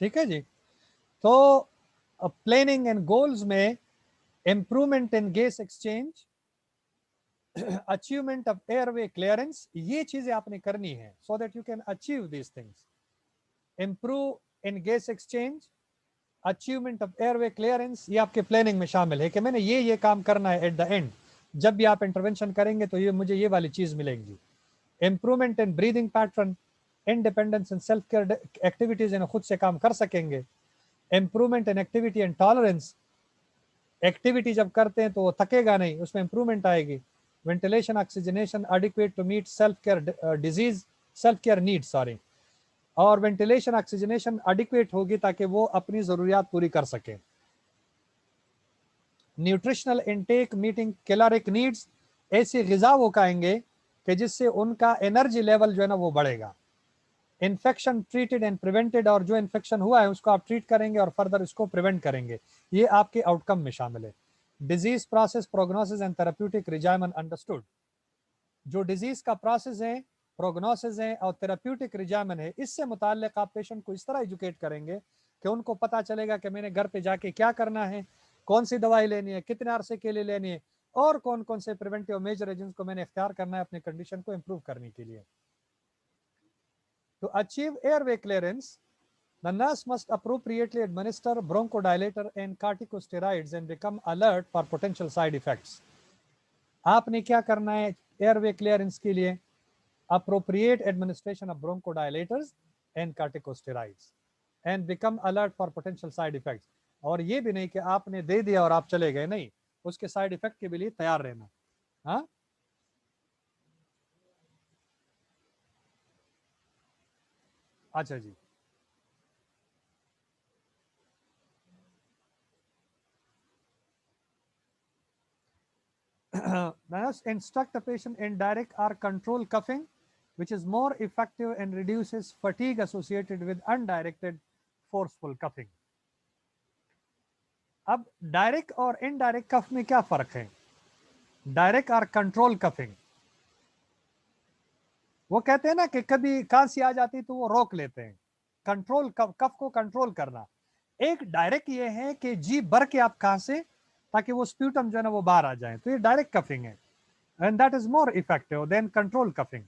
ठीक है जी। तो प्लानिंग एंड गोल्स में improvement in gas exchange, achievement of airway clearance, ये चीजें आपने करनी है so that you can achieve these things. Improve in gas exchange, achievement of airway clearance, ये आपके प्लानिंग में शामिल है कि मैंने ये काम करना है एट द एंड। जब भी आप इंटरवेंशन करेंगे तो ये मुझे ये वाली चीज मिलेंगी। Improvement in breathing pattern, independence in self care activities, खुद से काम कर सकेंगे। Improvement in activity and tolerance, activity जब करते हैं तो वो थकेगा नहीं, उसमें इंप्रूवमेंट आएगी। Ventilation oxygenation adequate to meet self care disease, self care need sorry, और वेंटिलेशन ऑक्सीजनेशन एडिक्वेट होगी ताकि वो अपनी जरूरियात पूरी कर सके। Nutritional intake meeting caloric needs, ऐसी ग़िज़ा वो खाएंगे कि जिससे उनका एनर्जी लेवल जो है ना वो बढ़ेगा। इन्फेक्शन ट्रीटेड एंड प्रिवेंटेड, और जो इन्फेक्शन हुआ है उसको आप ट्रीट करेंगे और फर्दर इसको प्रिवेंट करेंगे, ये आपके आउटकम में शामिल है। Disease process, prognosis and therapeutic regimen understood, जो डिजीज का प्रोसेस है, प्रोग्नोसिस है और थेराप्यूटिक रिजाइमन है, इससे मुताल्लिक आप पेशेंट को इस तरह एजुकेट करेंगे कि उनको पता चलेगा कि मैंने घर पे जाके क्या करना है, कौन सी दवाई लेनी है, कितने अरसे के लिए लेनी है, और कौन कौन से प्रिवेंटिव मेजर है जिनको मैंने इख्तियार करना है अपनी कंडीशन को इम्प्रूव करने के लिए। To achieve airway clearance, the nurse must appropriately administer bronchodilator and corticosteroids and become alert for potential side effects. आपने क्या करना है एयरवे क्लियरेंस के लिए? Appropriate administration of bronchodilators and corticosteroids and become alert for potential side effects. और ये भी नहीं कि आपने दे दिया और आप चले गए, नहीं, उसके साइड इफेक्ट के लिए तैयार रहना। हाँ, अच्छा जी। Nurse instruct a patient in direct or control cuffing, which is more effective and reduces fatigue associated with undirected forceful cuffing. अब डायरेक्ट और इनडायरेक्ट कफ में क्या फर्क है? डायरेक्ट और कंट्रोल कफिंग, वो कहते हैं ना कि कभी खांसी आ जाती तो वो रोक लेते हैं, कंट्रोल कफ को कंट्रोल करना। एक डायरेक्ट ये है कि जी भर के आप खांसे ताकि वो स्प्यूटम जो है ना वो बाहर आ जाए, तो ये डायरेक्ट कफिंग है, and that is more effective than control coughing.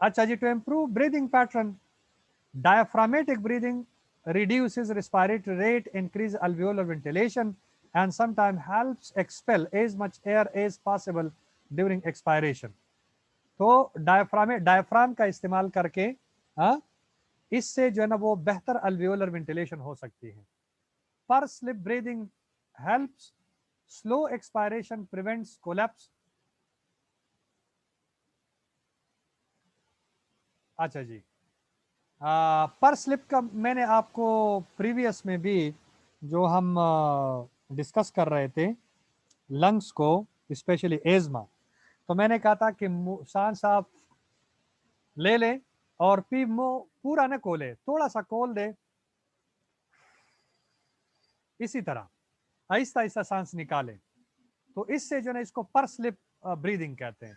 अच्छा जी, to improve breathing pattern, diaphragmatic breathing reduces respiratory rate, increase alveolar ventilation, and sometimes helps expel as much air as possible during expiration. तो diaphragm का इस्तेमाल करके हाँ, इससे जो है ना वो बेहतर अल्वियोलर वेंटिलेशन हो सकती है। पर slip breathing helps slow expiration, prevents collapse. अच्छा जी, पर स्लिप का मैंने आपको प्रीवियस में भी जो हम डिस्कस कर रहे थे लंग्स को, स्पेशली एजमा, तो मैंने कहा था कि सांस आप ले लें और पी मुंह पूरा न खोले, थोड़ा सा खोल दे, इसी तरह आहिस्ता आहिस्ता सांस निकाले, तो इससे जो है इसको पर स्लिप ब्रीदिंग कहते हैं।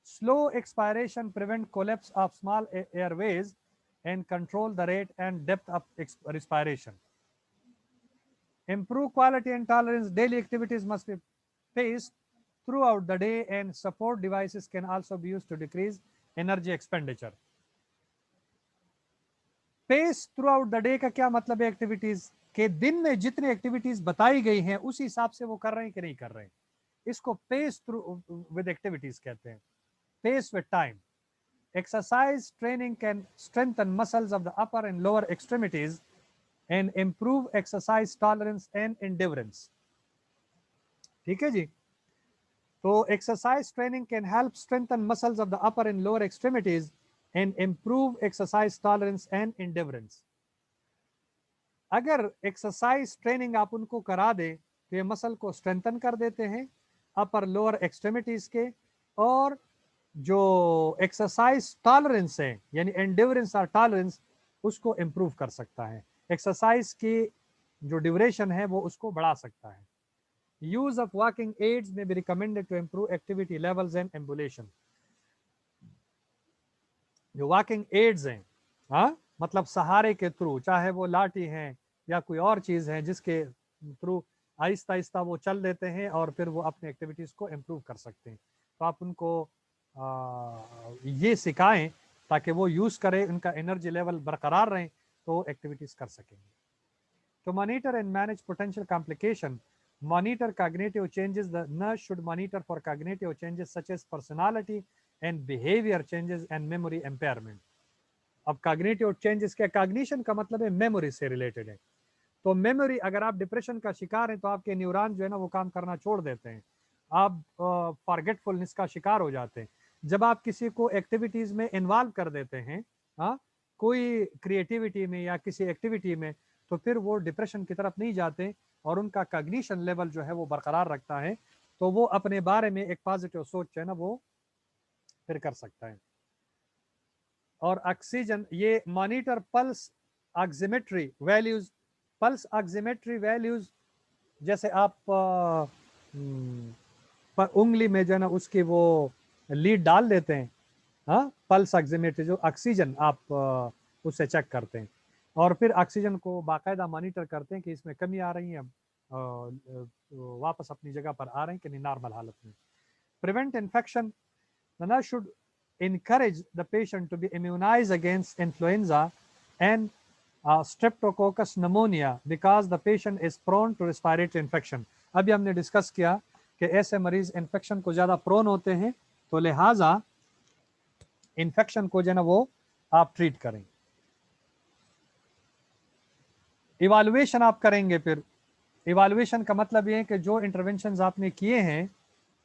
Slow expiration prevent collapse of small Airways and control the rate and depth of respiration. Improve quality and tolerance. Daily activities must be paced throughout the day, and support devices can also be used to decrease energy expenditure. Pace throughout the day का क्या मतलब है? Activities के दिन में जितनी activities बताई गई हैं उसी हिसाब से वो कर रहे हैं कि नहीं कर रहे हैं, इसको पेस थ्रू विद एक्टिविटीज कहते हैं, pace with time. Exercise training can strengthen muscles of the upper and lower extremities and improve exercise tolerance and endurance. ठीक है जी, तो exercise training can help strengthen muscles of the upper and lower extremities and improve exercise tolerance and endurance. अगर exercise training आप उनको करा दें तो ये मसल को स्ट्रेंथन कर देते हैं अपर लोअर एक्सट्रीमिटीज के, और जो एक्सरसाइज टॉलरेंस है यानी एंड्योरेंस और टॉलरेंस उसको इम्प्रूव कर सकता है, एक्सरसाइज की जो ड्यूरेशन है वो उसको बढ़ा सकता है। यूज ऑफ वॉकिंग एड्स में be recommended to improve activity levels and ambulation. जो वॉकिंग एड्स हैं, हाँ, मतलब सहारे के थ्रू, चाहे वो लाठी हैं या कोई और चीज़ है जिसके थ्रू आहिस्ता आहिस्ता वो चल देते हैं और फिर वो अपनी एक्टिविटीज़ को इम्प्रूव कर सकते हैं। तो आप उनको ये सिखाएं ताकि वो यूज़ करें, उनका एनर्जी लेवल बरकरार रहें तो एक्टिविटीज़ कर सकेंगे। To monitor and manage potential complication, monitor cognitive changes. The nurse should monitor for cognitive changes such as personality and behavior changes and memory impairment. अब cognitive changes क्या, cognition का मतलब है memory से related है। तो memory, अगर आप डिप्रेशन का शिकार हैं तो आपके न्यूरॉन जो है ना वो काम करना छोड़ देते हैं, आप फॉरगेटफुलनेस का शिकार हो जाते हैं। जब आप किसी को एक्टिविटीज में इन्वॉल्व कर देते हैं, हाँ, कोई क्रिएटिविटी में या किसी एक्टिविटी में, तो फिर वो डिप्रेशन की तरफ नहीं जाते और उनका कॉग्निशन लेवल जो है वो बरकरार रखता है, तो वो अपने बारे में एक पॉजिटिव सोच है ना वो फिर कर सकता है। और ऑक्सीजन, ये monitor pulse oximetry values. Pulse oximetry values जैसे आप उंगली में जो है ना उसकी वो लीड डाल देते हैं, हाँ, पल्स ऑक्सीमेट्री जो ऑक्सीजन आप उससे चेक करते हैं और फिर ऑक्सीजन को बाकायदा मॉनिटर करते हैं कि इसमें कमी आ रही है, वापस अपनी जगह पर आ रहे हैं कि नहीं नॉर्मल हालत में। Prevent infection, the nurse should encourage the patient to be immunized against influenza and streptococcus pneumonia because the patient is prone to respiratory infection. अभी हमने डिस्कस किया कि ऐसे मरीज इन्फेक्शन को ज़्यादा प्रोन होते हैं, तो लिहाजा इन्फेक्शन को जो है ना वो आप ट्रीट करें। इवालुएशन आप करेंगे, फिर इवालुएशन का मतलब ये है कि जो इंटरवेंशन आपने किए हैं,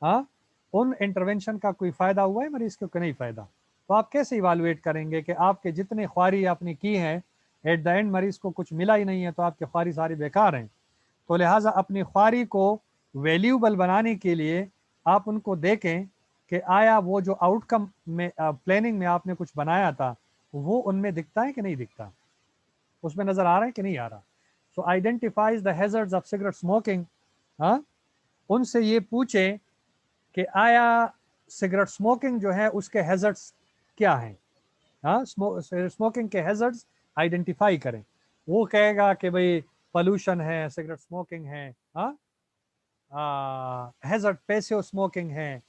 हाँ, उन इंटरवेंशन का कोई फ़ायदा हुआ है मरीज़ को कि नहीं फ़ायदा। तो आप कैसे इवालुएट करेंगे कि आपके जितने ख्वारी आपने की हैं, एट द एंड मरीज़ को कुछ मिला ही नहीं है तो आपके ख्वारी सारी बेकार हैं। तो लिहाजा अपनी ख्वारी को वैल्यूबल बनाने के लिए आप उनको देखें कि आया वो जो आउटकम में प्लानिंग में आपने कुछ बनाया था वो उनमें दिखता है कि नहीं दिखता, उसमें नज़र आ रहा है कि नहीं आ रहा। So identifies the hazards of cigarette smoking, हाँ, उनसे ये पूछें कि आया सिगरेट स्मोकिंग जो है उसके हैजर्ड्स क्या हैं, हाँ, स्मोकिंग के हैजर्ड्स आइडेंटिफाई करें। वो कहेगा कि भाई पोल्यूशन है, सिगरेट स्मोकिंग है, हाँ, हैजर्ड पैसिव स्मोकिंग है,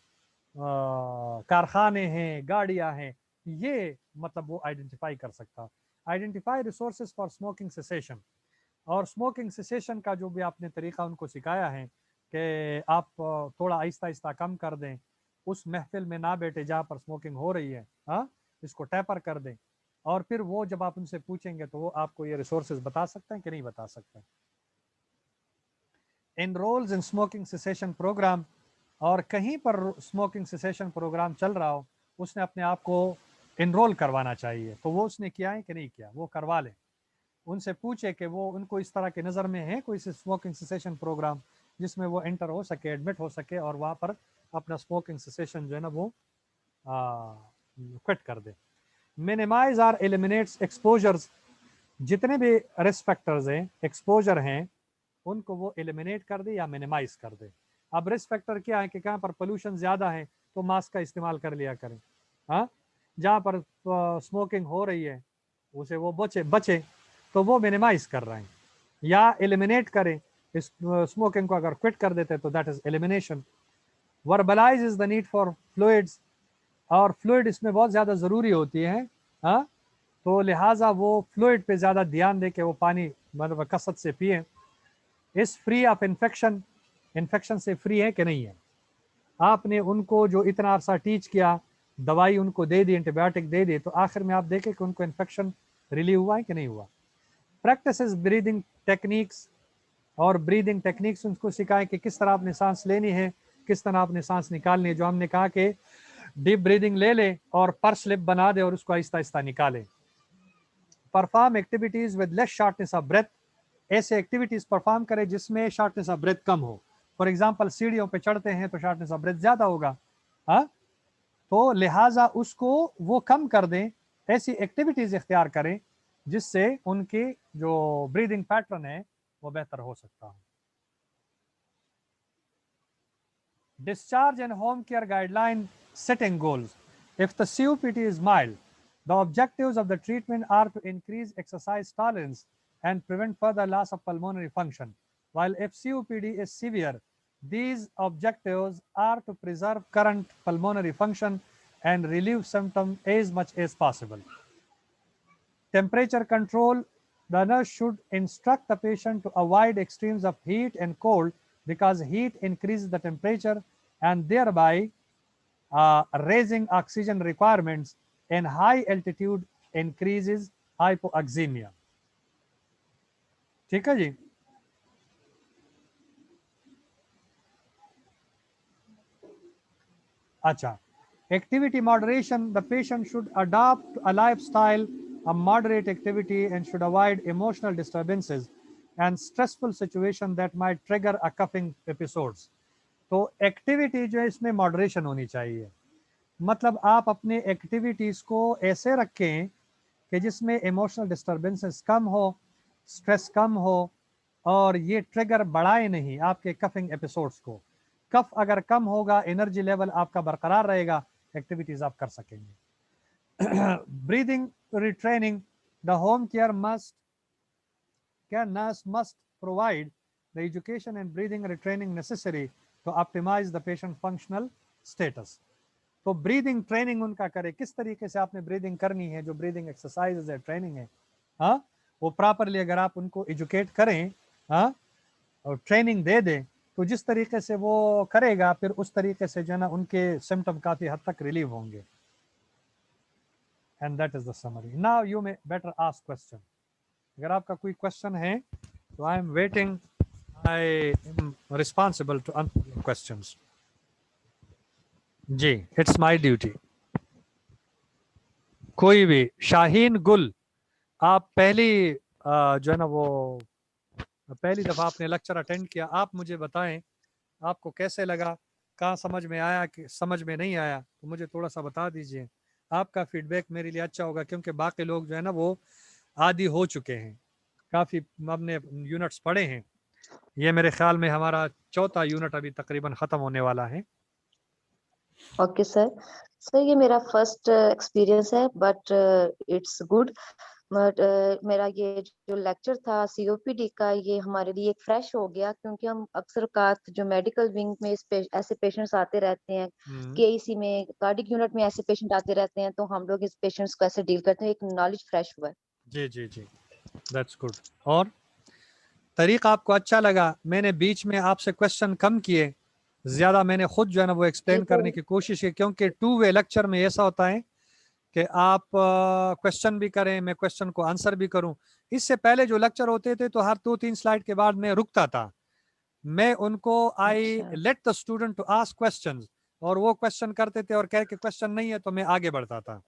कारखाने हैं, गाड़ियां हैं, ये मतलब वो आइडेंटिफाई कर सकता। Identify resources for smoking cessation, और स्मोकिंग सेसेशन का जो भी आपने तरीका उनको सिखाया है कि आप थोड़ा आहिस्ता आहिस्ता कम कर दें, उस महफिल में ना बैठे जहाँ पर स्मोकिंग हो रही है, हाँ, इसको टैपर कर दें। और फिर वो जब आप उनसे पूछेंगे तो वो आपको ये रिसोर्सेज बता सकते हैं कि नहीं बता सकते। एनरोल्स इन स्मोकिंग सेसेशन प्रोग्राम, और कहीं पर स्मोकिंग सेसेशन प्रोग्राम चल रहा हो उसने अपने आप को एनरोल करवाना चाहिए, तो वो उसने किया है कि नहीं किया, वो करवा लें। उनसे पूछे कि वो उनको इस तरह के नज़र में है कोई स्मोकिंग सेसेशन प्रोग्राम जिसमें वो एंटर हो सके, एडमिट हो सके और वहाँ पर अपना स्मोकिंग सेसेशन जो है ना वो क्विट कर दे। मिनिमाइज आर एलिमिनेट्स एक्सपोजर्स, जितने भी रिस्क फैक्टर्स हैं, एक्सपोजर हैं, उनको वो एलिमिनेट कर दे या मिनिमाइज कर दे। अब रिस्क फैक्टर क्या है कि कहाँ पर पोल्यूशन ज़्यादा है तो मास्क का इस्तेमाल कर लिया करें, हाँ, जहाँ पर स्मोकिंग हो रही है उसे वो बचे तो वो मिनिमाइज कर रहे हैं या एलिमिनेट करें। इस स्मोकिंग को अगर क्विट कर देते तो that is elimination. Verbalise is the need for fluids, और फ्लूइड इसमें बहुत ज़्यादा ज़रूरी होती है, हाँ, तो लिहाजा वो फ्लूइड पे ज़्यादा ध्यान दे के वो पानी मतलब कसरत से पिए। इस फ्री ऑफ इन्फेक्शन, इन्फेक्शन से फ्री है कि नहीं है। आपने उनको जो इतना अरसा टीच किया, दवाई उनको दे दी, एंटीबायोटिक दे दी, तो आखिर में आप देखें कि उनको इन्फेक्शन रिलीव हुआ है कि नहीं हुआ। प्रैक्टिस ब्रीदिंग टेक्निक्स, और ब्रीदिंग टेक्निक्स उनको सिखाएं कि किस तरह आपने सांस लेनी है, किस तरह आपने सांस निकालनी है। जो हमने कहा कि डीप ब्रीदिंग ले ले और पर्स लिप बना दे और उसको आहिस्ता आहिस्ता निकाले। Perform activities with less shortness of breath, ऐसे एक्टिविटीज परफॉर्म करें जिसमें शॉर्टनेस ऑफ ब्रेथ कम हो। फॉर एग्जाम्पल सीढ़ियों पे चढ़ते हैं तो शॉर्टनेस ऑफ ब्रेथ ज्यादा होगा, हाँ, तो लिहाजा उसको वो कम कर दें। ऐसी एक्टिविटीज इख्तियार करें जिससे उनकी जो ब्रीदिंग पैटर्न है वो बेहतर हो सकता है। Discharge and home care guideline, setting goals. If the COPD is mild, The objectives of the treatment are to increase exercise tolerance and prevent further loss of pulmonary function. While if COPD is severe, these objectives are to preserve current pulmonary function and relieve symptoms as much as possible. Temperature control. The nurse should instruct the patient to avoid extremes of heat and cold because heat increases the temperature and thereby raising oxygen requirements, and high altitude increases hypoxemia. ठीक है जी. अच्छा. Activity moderation. The patient should adopt a lifestyle of moderate activity and should avoid emotional disturbances and stressful situation that might trigger a coughing episodes. तो activity जो है इसमें moderation होनी चाहिए. मतलब आप अपने एक्टिविटीज़ को ऐसे रखें कि जिसमें इमोशनल डिस्टर्बेंसेस कम हो, स्ट्रेस कम हो और ये ट्रिगर बढ़ाए नहीं आपके कफिंग एपिसोड्स को. कफ अगर कम होगा, एनर्जी लेवल आपका बरकरार रहेगा, एक्टिविटीज़ आप कर सकेंगे. Breathing retraining. The home care nurse must provide the education and breathing retraining necessary to optimize the patient functional status. तो ब्रीदिंग ट्रेनिंग उनका करे, किस तरीके से आपने ब्रीदिंग करनी है, जो ब्रीदिंग एक्सरसाइज है, ट्रेनिंग है, हाँ, वो प्रॉपरली अगर आप उनको एजुकेट करें, हाँ, और ट्रेनिंग दे दें, तो जिस तरीके से वो करेगा फिर उस तरीके से जो है ना उनके सिम्टम काफ़ी हद तक रिलीव होंगे. And that is the summary. Now you may better ask question. अगर आपका कोई क्वेश्चन है तो I am waiting. I am responsible to answer your questions. जी, इट्स माय ड्यूटी. कोई भी. शाहीन गुल, आप पहली जो है ना वो पहली दफ़ा आपने लेक्चर अटेंड किया, आप मुझे बताएं आपको कैसे लगा, कहाँ समझ में आया कि समझ में नहीं आया, तो मुझे थोड़ा सा बता दीजिए. आपका फीडबैक मेरे लिए अच्छा होगा क्योंकि बाकी लोग जो है ना वो आदी हो चुके हैं, काफ़ी हमने यूनिट्स पढ़े हैं. ये मेरे ख्याल में हमारा चौथा यूनिट अभी तकरीबन ख़त्म होने वाला है. Okay sir. सर ये मेरा फर्स्ट एक्सपीरियंस है बट इट्स गुड. बट मेरा ये जो लेक्चर था सीओपीडी का, ये हमारे लिए एक फ्रेश हो गया क्योंकि हम अक्सर जो मेडिकल विंग में ऐसे पेशेंट्स आते रहते हैं, केईसी में कार्डिक यूनिट में ऐसे पेशेंट आते रहते हैं, तो हम लोग इस पेशेंट्स को ऐसे डील करते हैं. एक नॉलेज फ्रेश हुआ है. जी जी जी, दैट्स गुड. और तरीका आपको अच्छा लगा. मैंने बीच में आपसे क्वेश्चन कम किए, ज़्यादा मैंने खुद जो है ना वो एक्सप्लेन करने की कोशिश की, क्योंकि 2 वे लेक्चर में ऐसा होता है कि आप क्वेश्चन भी करें, मैं क्वेश्चन को आंसर भी करूं. इससे पहले जो लेक्चर होते थे तो हर 2-3 स्लाइड के बाद मैं रुकता था. मैं उनको I let the student to ask questions, और वो क्वेश्चन करते थे और कह के क्वेश्चन नहीं है तो मैं आगे बढ़ता था.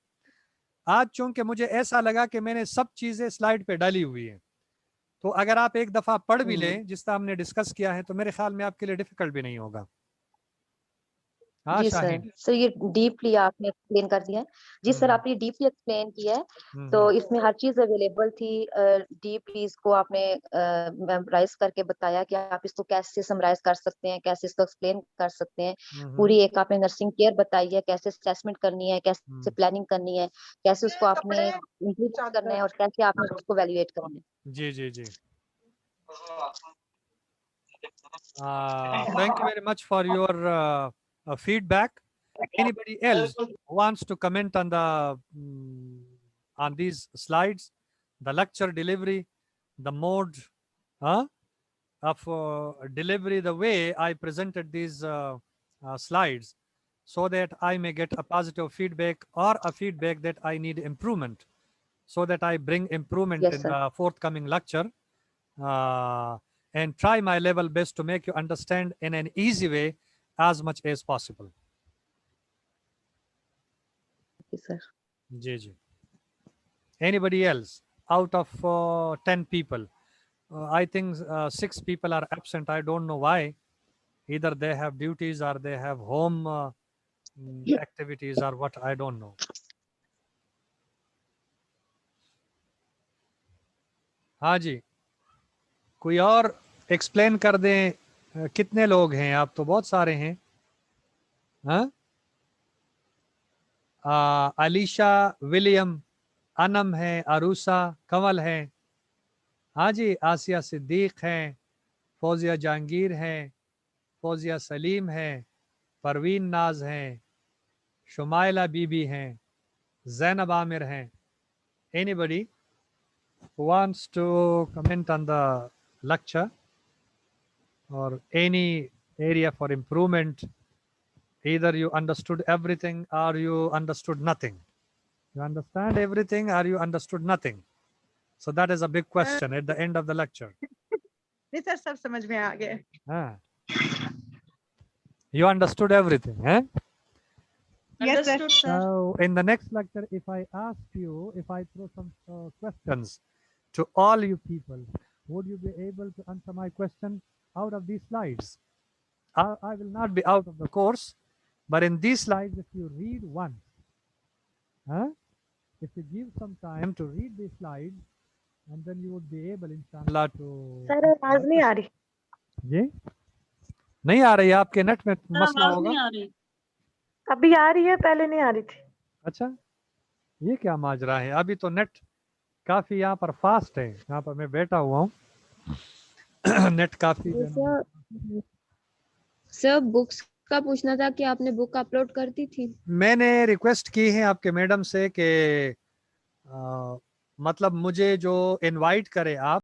आज चूंकि मुझे ऐसा लगा कि मैंने सब चीज़ें स्लाइड पे डाली हुई है, तो अगर आप एक दफ़ा पढ़ भी लें जिस तरह हमने डिस्कस किया है, तो मेरे ख्याल में आपके लिए डिफिकल्ट भी नहीं होगा. हाँ जी शाहीन. सर. सर ये डीपली आपने एक्सप्लेन कर दिया है. जी सर, आपने डीपली एक्सप्लेन किया है, तो इसमें हर चीज अवेलेबल थी. डीपली इसको आपने मेमोराइज करके बताया कि आप इसको कैसे समराइज कर सकते हैं, कैसे इसको एक्सप्लेन कर सकते हैं. पूरी एक आपने नर्सिंग केयर बताई है, कैसे असेसमेंट करनी है, कैसे प्लानिंग करनी है, कैसे उसको आपने इम्प्लीमेंट करना है और कैसे आपने उसको वैल्यूएट करना है. जी जी जी. Thank you very much for your feedback. Anybody else wants to comment on on these slides, the lecture delivery, the mode of delivery, the way I presented these slides, so that I may get a positive feedback or a feedback that I need improvement, so that I bring improvement Yes, in sir. the forthcoming lecture. And try my level best to make you understand in an easy way as much as possible. Okay, sir. Ji ji. Anybody else out of 10 people? I think 6 people are absent. I don't know why. Either they have duties or they have home activities or what, I don't know. हाँ जी, कोई और explain कर दें. कितने लोग हैं आप? तो बहुत सारे हैं. हाँ, अलीशा, विलियम, अनम है, अरूसा, कंवल है, हाँ जी, आसिया सिद्दीक हैं, फौजिया जहांगीर हैं, फौजिया सलीम है, परवीन नाज हैं, शुमाइला बीबी हैं, जैनब आमिर हैं. Anybody who wants to comment on the lecture or any area for improvement? Either you understood everything or you understood nothing. You understand everything or you understood nothing. So that is a big question at the end of the lecture. नहीं sir, सब समझ में आ गए. हाँ. You understood everything, eh? Yes, sir. Understood, sir. So in the next lecture, if I ask you, if I throw some questions to all you people, would you be able to answer my question out of these slides? I will not be out of the course, but in these slides, if you read once, huh? If you give some time to read these slides, and then you would be able, inshallah, to. Sir आवाज नहीं आ रही. जी नहीं आ रही है, आपके net में sir, मसला आवाज होगा. नहीं आ रही. अभी आ रही है, पहले नहीं आ रही थी. अच्छा, ये क्या माजरा है? अभी तो नेट काफी यहाँ पर फास्ट है, यहाँ पर मैं बैठा हुआ हूँ. नेट काफी जो है ना- सर बुक्स का पूछना था कि आपने बुक अपलोड कर दी थी. मैंने रिक्वेस्ट की है आपके मैडम से कि मतलब मुझे जो इनवाइट करे आप